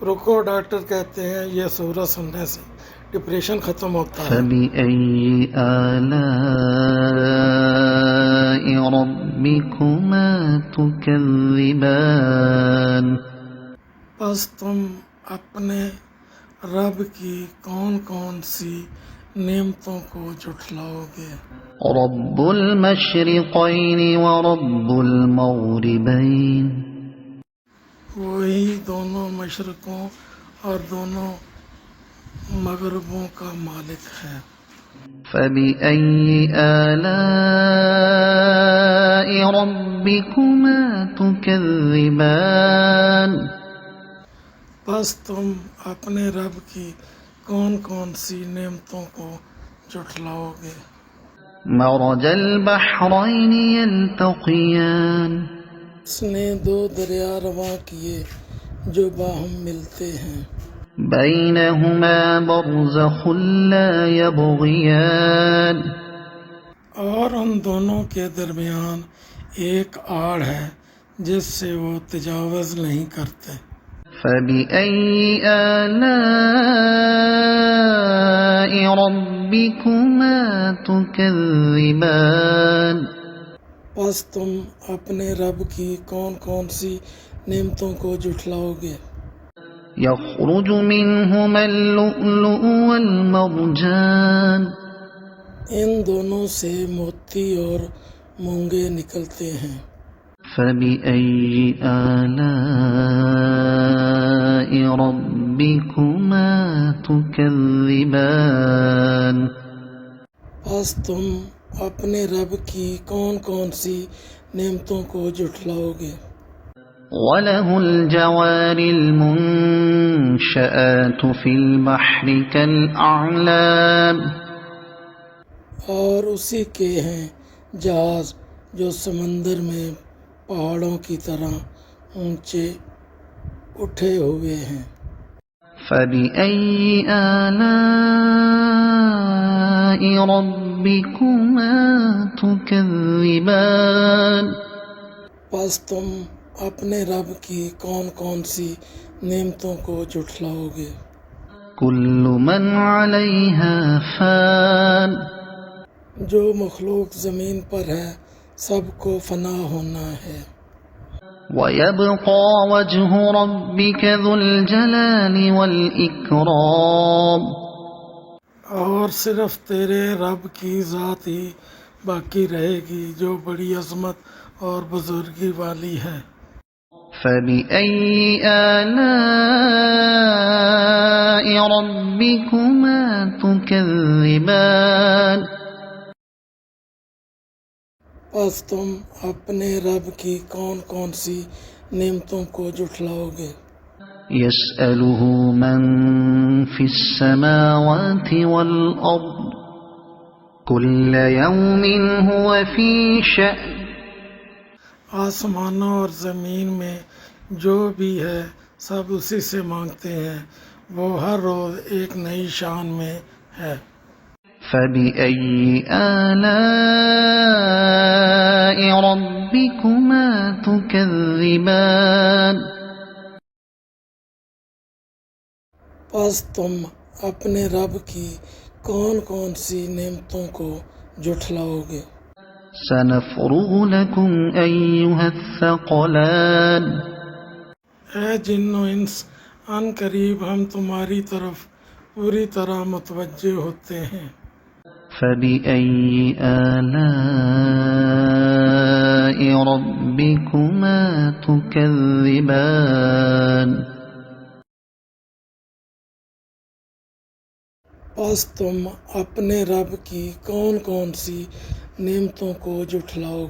رکو، ڈاکٹر کہتے ہیں یہ سورہ سننے سے ڈپریشن ختم ہوتا ہے۔ فَبِأَيِّ آلَاءِ رَبِّكُمَا تُكَذِّبَانِ پس تم اپنے رب کی کون کون سی نعمتوں کو جھٹلاؤ گے؟ رب المشرقین ورب المغربین، وہی دونوں مشرقوں اور دونوں مغربوں کا مالک ہے۔ فَبِأَيِّ آلَاءِ رَبِّكُمَا تُكَذِّبَانِ پس تم اپنے رب کی کون کون سی نعمتوں کو جھٹلاؤ گے؟ مرج البحرین یلتقیان، اس نے دو دریا رواں کیے جو باہم ملتے ہیں، بینہما برزخ لا یبغیان، اور ان دونوں کے درمیان ایک آڑ ہے جس سے وہ تجاوز نہیں کرتے۔ فَبِأَيِّ آلَاءِ رَبِّكُمَا تُكَذِّبَانِ پس تم اپنے رب کی کون کون سی نعمتوں کو جھٹلاؤ گے؟ یخرج منہما اللؤلؤ والمرجان، ان دونوں سے موتی اور مونگے نکلتے ہیں۔ فَبِأَيِّ آلَاءِ رَبِّكُمَا تُكَذِّبَانِ پس تم اپنے رب کی کون کون سی نعمتوں کو جھٹلاؤ گے؟ وَلَهُ الْجَوَارِ الْمُنشَآتُ فِي الْبَحْرِ كَالْأَعْلَامِ، اور اسی کے ہیں جہاز جو سمندر میں پہاڑوں کی طرح اونچے اٹھے ہوئے ہیں۔ فَبِأَيِّ آلَاءِ رَبِّكُمَا تُكَذِّبَانِ پس تم اپنے رب کی کون کون سی نعمتوں کو جھٹلاؤ گے؟ كُلُّ مَنْ عَلَيْهَا فَانٍ، جو مخلوق زمین پر ہے سب کو فنا ہونا ہے۔ وَيَبْقَى وَجْهُ رَبِّكَ ذُو الْجَلَالِ وَالْإِكْرَامِ، اور صرف تیرے رب کی ذات ہی باقی رہے گی جو بڑی عظمت اور بزرگی والی ہے۔ فَبِأَيِّ آلَاءِ رَبِّكُمَا تُكَذِّبَانِ پس تم اپنے رب کی کون کون سی نعمتوں کو جھٹلاؤ گے؟ يَسْأَلُهُ مَن فِي السَّمَاوَاتِ وَالْأَرْضِ كُلَّ يَوْمٍ هُوَ فِي شَأْنٍ، آسمانوں اور زمین میں جو بھی ہے سب اسی سے مانگتے ہیں، وہ ہر روز ایک نئی شان میں ہے۔ فَبِأَيِّ آلَاءِ رَبِّكُمَا تُكَذِّبَانِ پس تم اپنے رب کی کون کون سی نعمتوں کو جھٹلاؤ گے؟ سَنَفْرُغُ لَكُمْ أَيُّهَ الثَّقَلَانِ، اے جن و انس، ان قریب ہم تمہاری طرف پوری طرح متوجہ ہوتے ہیں۔ فَبِأَيِّ آلَاءِ رَبِّكُمَا تُكَذِّبَانِ پس تم اپنے رب کی کون کون سی نعمتوں کو جھٹلاؤ گے؟